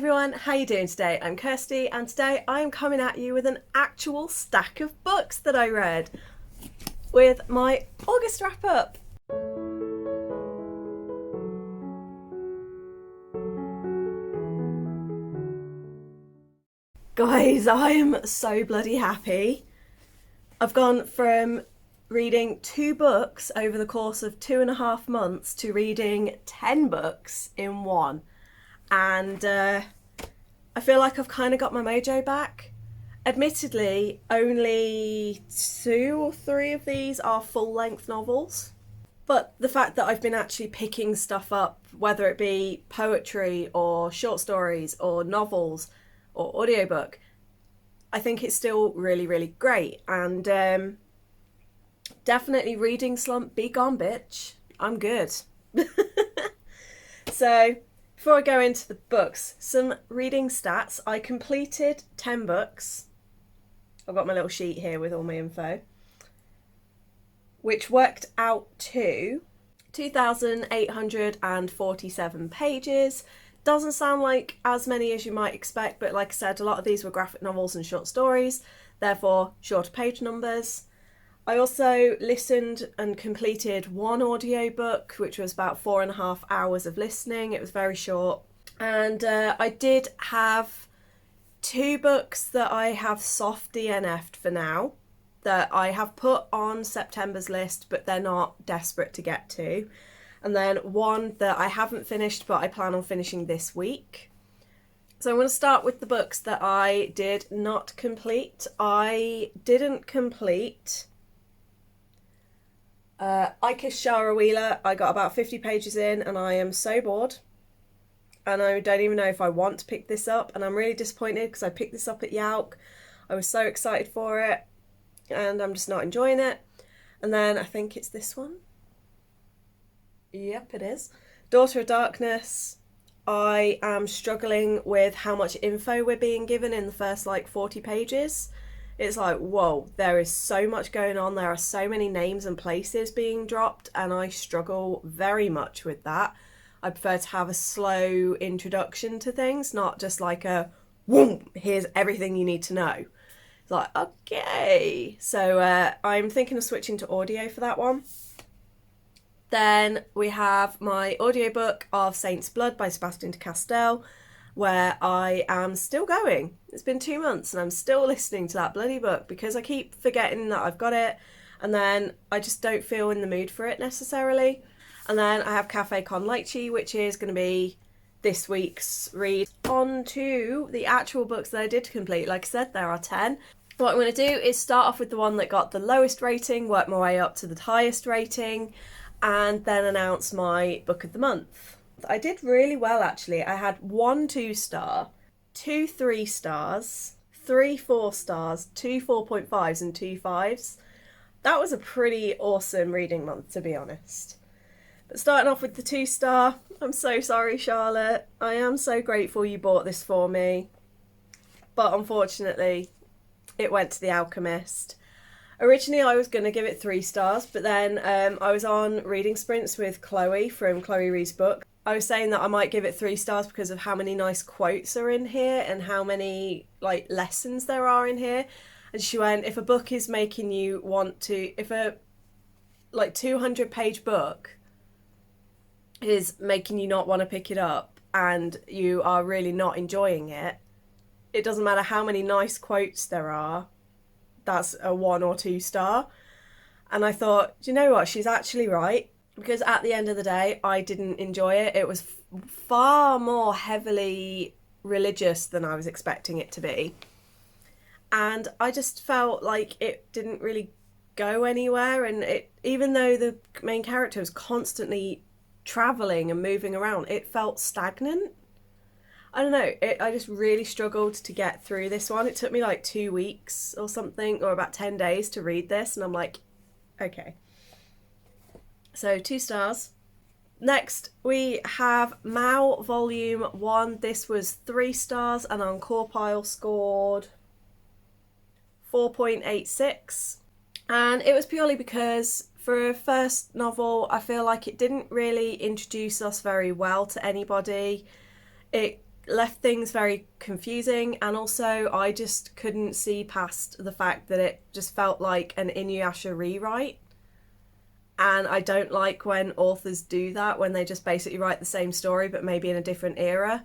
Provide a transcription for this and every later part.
everyone, how you doing today? I'm Kirsty and today I am coming at you with an actual stack of books that I read with my August wrap up. Guys, I am so bloody happy. I've gone from reading 2 books over the course of 2.5 months to reading 10 books in one. And I feel like I've kind of got my mojo back. Admittedly, only 2 or 3 of these are full-length novels. But the fact that I've been actually picking stuff up, whether it be poetry or short stories or novels or audiobook, I think it's still really, really great. And definitely reading slump, be gone, bitch. I'm good. So, before I go into the books, some reading stats. I completed 10 books. I've got my little sheet here with all my info, which worked out to 2,847 pages. Doesn't sound like as many as you might expect, but like I said, a lot of these were graphic novels and short stories, therefore shorter page numbers. I also listened and completed 1 audiobook, which was about 4.5 hours of listening. It was very short. And I did have 2 books that I have soft DNF'd for now, that I have put on September's list, but they're not desperate to get to. And then 1 that I haven't finished, but I plan on finishing this week. So I'm going to start with the books that I did not complete. I didn't complete I Kissed Shara Wheeler. I got about 50 pages in and I am so bored. And I don't even know if I want to pick this up. And I'm really disappointed because I picked this up at Yauk. I was so excited for it. And I'm just not enjoying it. And then I think it's this one. Yep, it is. Daughter of Darkness. I am struggling with how much info we're being given in the first 40 pages. It's like, whoa, there is so much going on. There are so many names and places being dropped, and I struggle very much with that. I prefer to have a slow introduction to things, not just like a, whoom, here's everything you need to know. It's like, okay. So I'm thinking of switching to audio for that one. Then we have my audiobook of Saint's Blood by Sebastian de Castell, where I am still going. It's been 2 months and I'm still listening to that bloody book because I keep forgetting that I've got it and then I just don't feel in the mood for it necessarily. And then I have Cafe con Leche, which is going to be this week's read. On to the actual books that I did complete. Like I said, there are 10. What I'm going to do is start off with the one that got the lowest rating, work my way up to the highest rating, and then announce my book of the month. I did really well actually. I had 1 2-star, 2 3-stars, 3 4-stars, 2 4.5s and 2 5s. That was a pretty awesome reading month, to be honest. But starting off with the 2-star, I'm so sorry, Charlotte. I am so grateful you bought this for me. But unfortunately, it went to The Alchemist. Originally, I was going to give it 3 stars, but then I was on reading sprints with Chloe from Chloe Reads Book. I was saying that I might give it 3 stars because of how many nice quotes are in here and how many lessons there are in here. And she went, if a book is making you want to, if a 200-page book is making you not want to pick it up and you are really not enjoying it, it doesn't matter how many nice quotes there are, that's a 1 or 2 star. And I thought, do you know what? She's actually right. Because at the end of the day, I didn't enjoy it. It was far more heavily religious than I was expecting it to be. And I just felt like it didn't really go anywhere. And even though the main character was constantly travelling and moving around, it felt stagnant. I don't know, I just really struggled to get through this one. It took me 2 weeks or something, or about 10 days to read this, and I'm like, okay. So 2 stars. Next, we have Mao Volume 1. This was 3 stars, and on CAWPILE scored 4.86. And it was purely because for a first novel, I feel like it didn't really introduce us very well to anybody. It left things very confusing, and also I just couldn't see past the fact that it just felt like an Inuyasha rewrite. And I don't like when authors do that, when they just basically write the same story but maybe in a different era.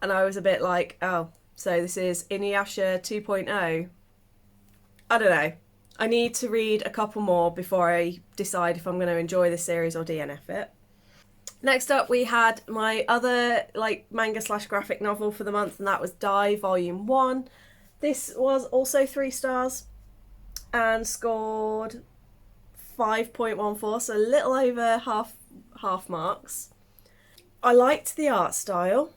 And I was a bit like, oh, so this is Inuyasha 2.0? I don't know. I need to read a couple more before I decide if I'm going to enjoy this series or DNF it. Next up, we had my other manga / graphic novel for the month, and that was Die Volume 1. This was also 3 stars and scored 5.14, so a little over half marks. I liked the art style.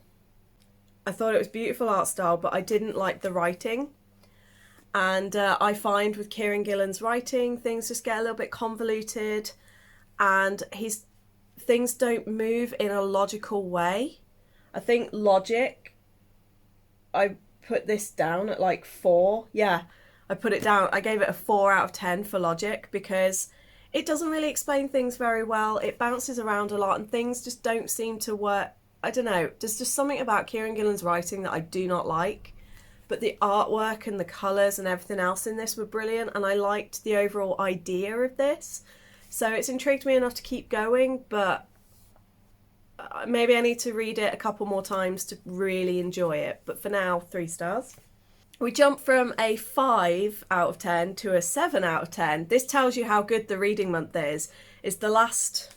I thought it was beautiful art style, but I didn't like the writing. And I find with Kieran Gillen's writing, things just get a little bit convoluted, and things don't move in a logical way. I think logic, I put this down at like 4. Yeah, I put it down. I gave it a 4 out of 10 for logic, because it doesn't really explain things very well. It bounces around a lot and things just don't seem to work. I don't know. There's just something about Kieran Gillen's writing that I do not like. But the artwork and the colours and everything else in this were brilliant, and I liked the overall idea of this. So it's intrigued me enough to keep going, but maybe I need to read it a couple more times to really enjoy it. But for now, 3 stars. We jump from a 5 out of 10 to a 7 out of 10. This tells you how good the reading month is. It's the last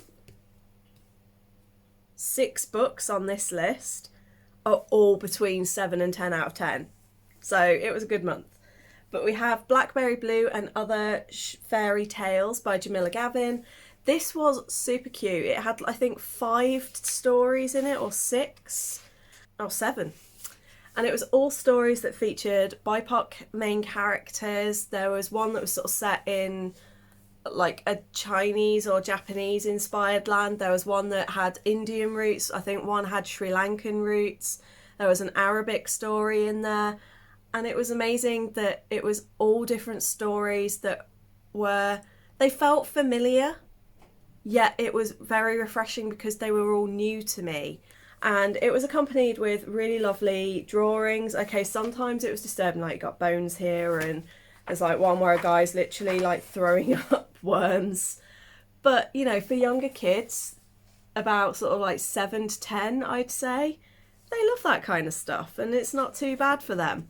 6 books on this list are all between 7 and 10 out of 10. So it was a good month. But we have Blackberry Blue and Other Fairy Tales by Jamila Gavin. This was super cute. It had, I think, 5 stories in it, or 6, or 7. And it was all stories that featured BIPOC main characters. There was one that was sort of set in like a Chinese or Japanese inspired land. There was one that had Indian roots. I think one had Sri Lankan roots. There was an Arabic story in there. And it was amazing that it was all different stories that they felt familiar, yet it was very refreshing because they were all new to me. And it was accompanied with really lovely drawings. Okay, sometimes it was disturbing, like you got bones here, and there's like one where a guy's literally like throwing up worms. But, you know, for younger kids, about sort of like 7 to 10, I'd say, they love that kind of stuff, and it's not too bad for them.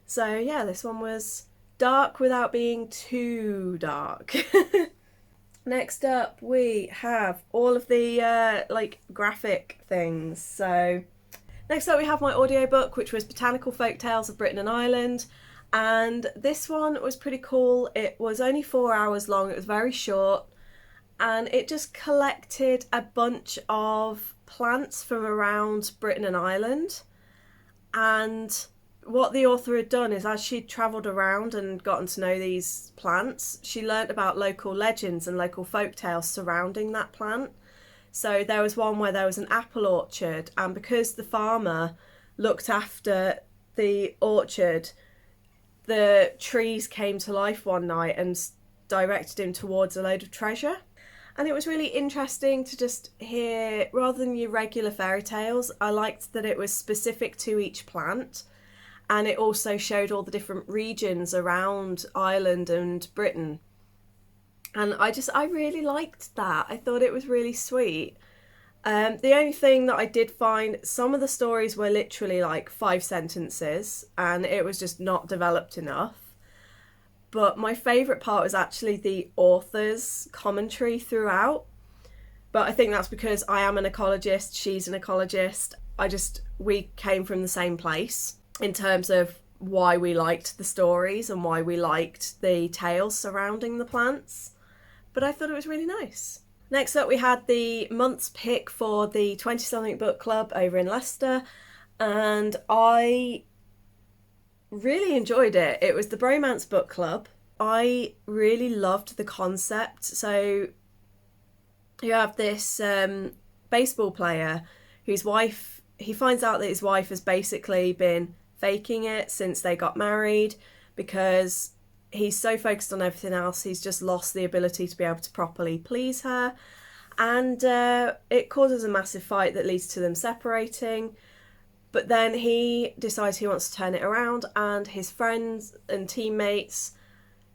So yeah, this one was dark without being too dark. Next up, we have all of the graphic things. So next up we have my audiobook, which was Botanical Folktales of Britain and Ireland. And this one was pretty cool. It was only 4 hours long. It was very short. And it just collected a bunch of plants from around Britain and Ireland. And what the author had done is, as she'd travelled around and gotten to know these plants, she learnt about local legends and local folk tales surrounding that plant. So there was one where there was an apple orchard, and because the farmer looked after the orchard, the trees came to life one night and directed him towards a load of treasure. And it was really interesting to just hear, rather than your regular fairy tales, I liked that it was specific to each plant. And it also showed all the different regions around Ireland and Britain. And I really liked that. I thought it was really sweet. The only thing that I did find, some of the stories were literally like 5 sentences, and it was just not developed enough. But my favourite part was actually the author's commentary throughout. But I think that's because I am an ecologist, she's an ecologist. We came from the same place in terms of why we liked the stories and why we liked the tales surrounding the plants. But I thought it was really nice. Next up we had the month's pick for the 20-something book club over in Leicester, and I really enjoyed it. It was the Bromance book club. I really loved the concept. So you have this baseball player whose wife, he finds out that his wife has basically been faking it since they got married, because he's so focused on everything else, he's just lost the ability to be able to properly please her. And it causes a massive fight that leads to them separating. But then he decides he wants to turn it around, and his friends and teammates,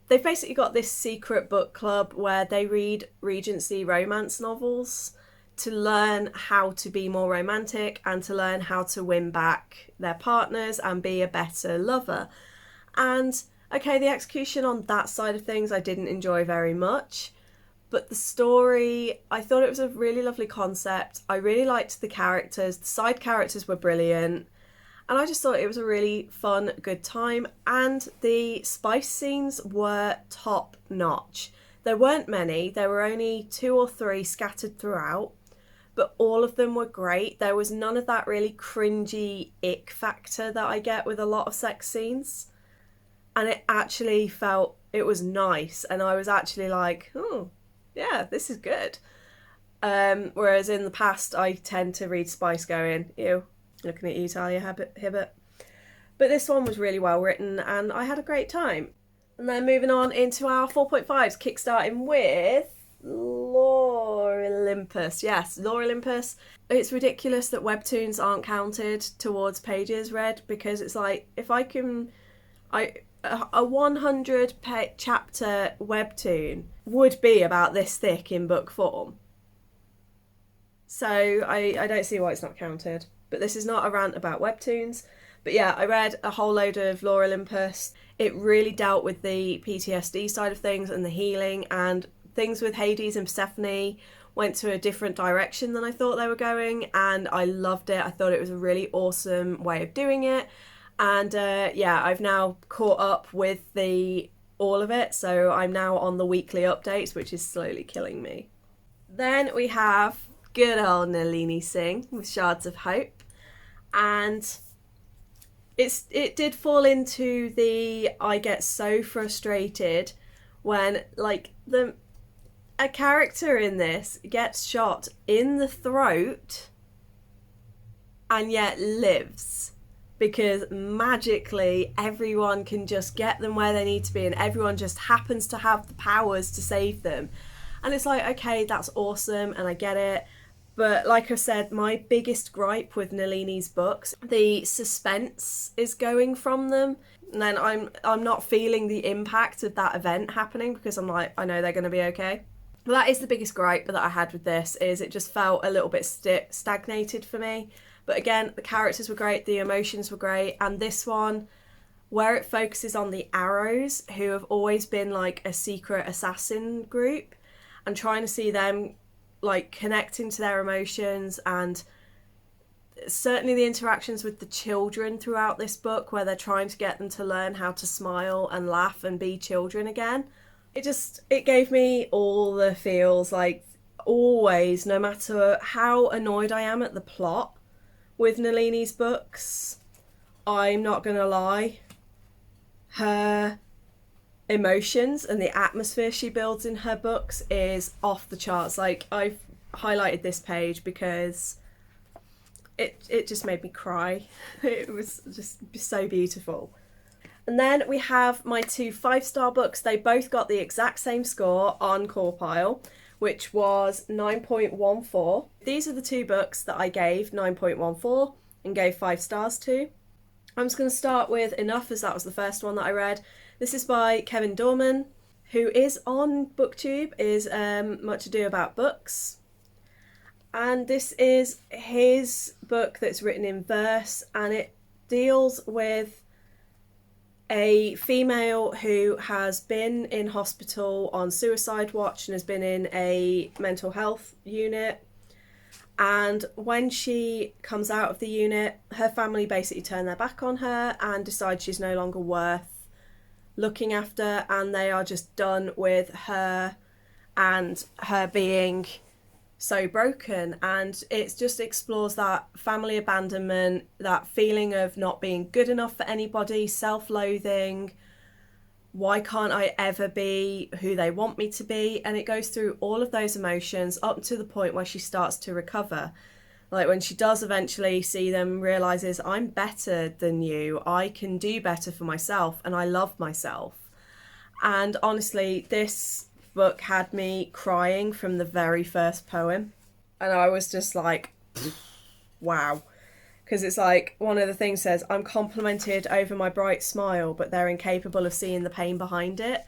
they've basically got this secret book club where they read Regency romance novels to learn how to be more romantic and to learn how to win back their partners and be a better lover. And okay, the execution on that side of things I didn't enjoy very much. But the story, I thought it was a really lovely concept. I really liked the characters. The side characters were brilliant. And I just thought it was a really fun, good time. And the spice scenes were top notch. There weren't many. There were only 2 or 3 scattered throughout. But all of them were great. There was none of that really cringy ick factor that I get with a lot of sex scenes. And it actually felt, it was nice. And I was actually like, oh, yeah, this is good. Whereas in the past, I tend to read spice going, ew, looking at you, Talia Hibbert. But this one was really well written and I had a great time. And then moving on into our 4.5s, kickstarting with Lore Olympus. Yes, Lore Olympus. It's ridiculous that webtoons aren't counted towards pages read, because it's like, if I can... a 100 chapter webtoon would be about this thick in book form. So I don't see why it's not counted. But this is not a rant about webtoons. But yeah, I read a whole load of Lore Olympus. It really dealt with the PTSD side of things and the healing, and things with Hades and Persephone went to a different direction than I thought they were going, and I loved it. I thought it was a really awesome way of doing it. And yeah, I've now caught up with all of it, so I'm now on the weekly updates, which is slowly killing me. Then we have good old Nalini Singh with Shards of Hope, and it did fall into the I get so frustrated when like a character in this gets shot in the throat and yet lives, because magically everyone can just get them where they need to be and everyone just happens to have the powers to save them. And it's like, okay, that's awesome and I get it. But like I said, my biggest gripe with Nalini's books, the suspense is going from them. And then I'm not feeling the impact of that event happening, because I'm like, I know they're going to be okay. But that is the biggest gripe that I had with this, is it just felt a little bit stagnated for me. But again, the characters were great, the emotions were great, and this one, where it focuses on the Arrows, who have always been like a secret assassin group, and trying to see them like connecting to their emotions, and certainly the interactions with the children throughout this book, where they're trying to get them to learn how to smile and laugh and be children again. It gave me all the feels, like always, no matter how annoyed I am at the plot with Nalini's books, I'm not gonna lie, her emotions and the atmosphere she builds in her books is off the charts. Like, I've highlighted this page because it just made me cry. It was just so beautiful. And then we have my 2 5-star books. They both got the exact same score on CAWPILE, which was 9.14. These are the 2 books that I gave 9.14 and gave 5 stars to. I'm just going to start with Enough, as that was the first one that I read. This is by Kevin Dorman, who is on BookTube, is Much Ado About Books. And this is his book that's written in verse, and it deals with a female who has been in hospital on suicide watch and has been in a mental health unit. And when she comes out of the unit, her family basically turn their back on her and decide she's no longer worth looking after, and they are just done with her and her being so broken. And it just explores that family abandonment, that feeling of not being good enough for anybody, self-loathing, why can't I ever be who they want me to be? And it goes through all of those emotions up to the point where she starts to recover. Like when she does eventually see them, realises, I'm better than you, I can do better for myself and I love myself. And honestly, this book had me crying from the very first poem. And I was just like, wow. because it's like one of the things says, I'm complimented over my bright smile, but they're incapable of seeing the pain behind it.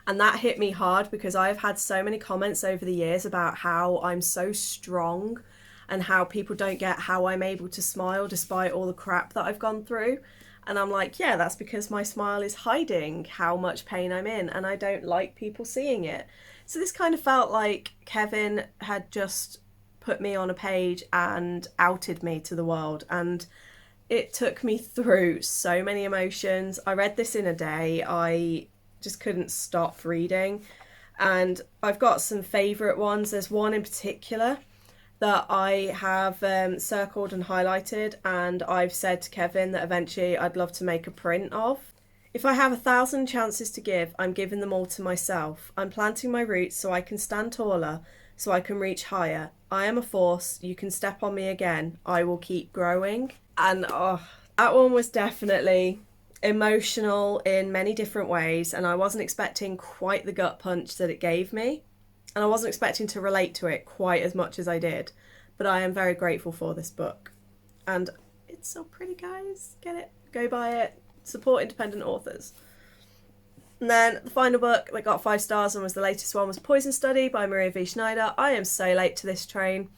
And that hit me hard because I've had so many comments over the years about how I'm so strong and how people don't get how I'm able to smile despite all the crap that I've gone through. And I'm like, yeah, that's because my smile is hiding how much pain I'm in, and I don't like people seeing it. So this kind of felt like Kevin had just put me on a page and outed me to the world, and it took me through so many emotions. I read this in a day. I just couldn't stop reading, and I've got some favourite ones. There's one in particular that I have circled and highlighted, and I've said to Kevin that eventually I'd love to make a print of. If I have 1,000 chances to give, I'm giving them all to myself. I'm planting my roots so I can stand taller, so I can reach higher. I am a force. You can step on me again. I will keep growing. And that one was definitely emotional in many different ways, and I wasn't expecting quite the gut punch that it gave me. And I wasn't expecting to relate to it quite as much as I did. But I am very grateful for this book. And it's so pretty, guys. Get it. Go buy it. Support independent authors. And then the final book that got 5 stars and was the latest one was Poison Study by Maria V. Schneider. I am so late to this train.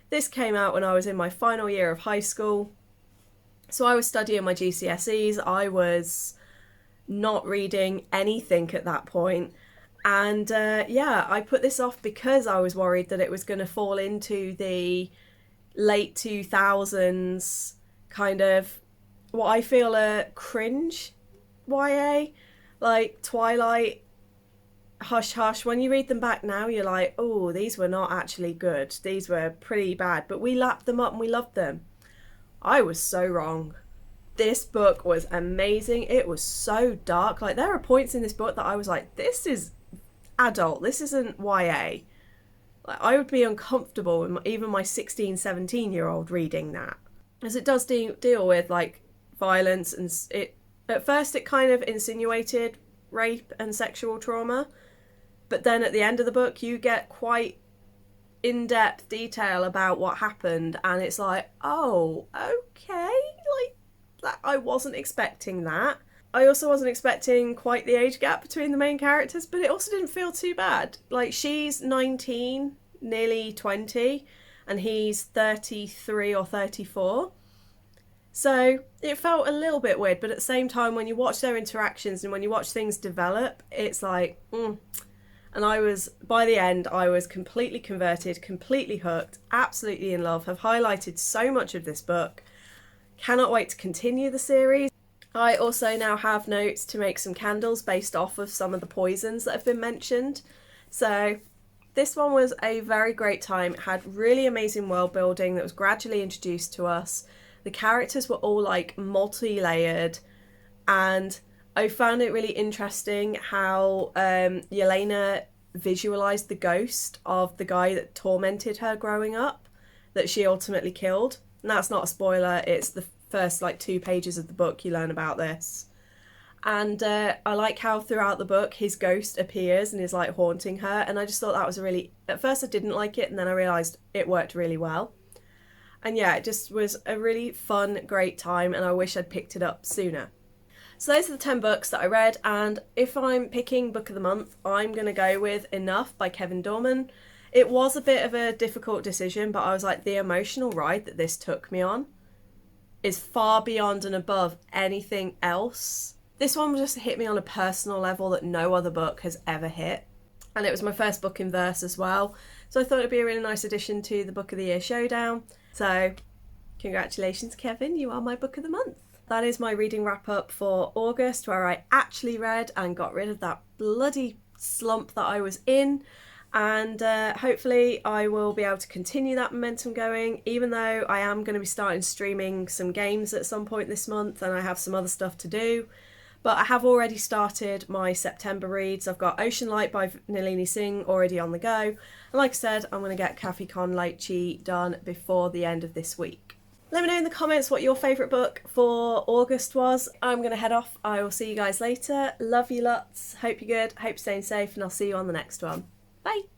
This came out when I was in my final year of high school. So I was studying my GCSEs. I was not reading anything at that point. And yeah, I put this off because I was worried that it was going to fall into the late 2000s kind of what I feel a cringe YA, like Twilight, Hush Hush. When you read them back now, you're like, oh, these were not actually good. These were pretty bad, but we lapped them up and we loved them. I was so wrong. This book was amazing. It was so dark. Like, there are points in this book that I was like, this is adult, this isn't YA. Like, I would be uncomfortable with even my 16, 17-year-old reading that, as it does deal with like violence, and it at first it kind of insinuated rape and sexual trauma, but then at the end of the book you get quite in-depth detail about what happened, and it's like, oh, okay, like that, I wasn't expecting that. I also wasn't expecting quite the age gap between the main characters, but it also didn't feel too bad. Like, she's 19, nearly 20, and he's 33 or 34. So it felt a little bit weird, but at the same time, when you watch their interactions and when you watch things develop, it's like, And by the end, I was completely converted, completely hooked, absolutely in love, have highlighted so much of this book. Cannot wait to continue the series. I also now have notes to make some candles based off of some of the poisons that have been mentioned. So this one was a very great time. It had really amazing world building that was gradually introduced to us. The characters were all like multi-layered, and I found it really interesting how Yelena visualised the ghost of the guy that tormented her growing up, that she ultimately killed. And that's not a spoiler, it's the first like 2 pages of the book you learn about this. And I like how throughout the book his ghost appears and is like haunting her, and I just thought that was at first I didn't like it, and then I realised it worked really well. And yeah, it just was a really fun, great time, and I wish I'd picked it up sooner. So those are the 10 books that I read, and if I'm picking book of the month, I'm going to go with Enough by Kevin Dorman. It was a bit of a difficult decision, but I was like, the emotional ride that this took me on is far beyond and above anything else. This one just hit me on a personal level that no other book has ever hit. And it was my first book in verse as well. So I thought it'd be a really nice addition to the Book of the Year showdown. So congratulations, Kevin, you are my book of the month. That is my reading wrap up for August, where I actually read and got rid of that bloody slump that I was in. And hopefully I will be able to continue that momentum going, even though I am going to be starting streaming some games at some point this month and I have some other stuff to do. But I have already started my September reads. I've got Ocean Light by Nalini Singh already on the go. And like I said, I'm going to get Cafe Con Lychee done before the end of this week. Let me know in the comments what your favourite book for August was. I'm going to head off. I will see you guys later. Love you lots. Hope you're good. Hope you're staying safe. And I'll see you on the next one. Bye.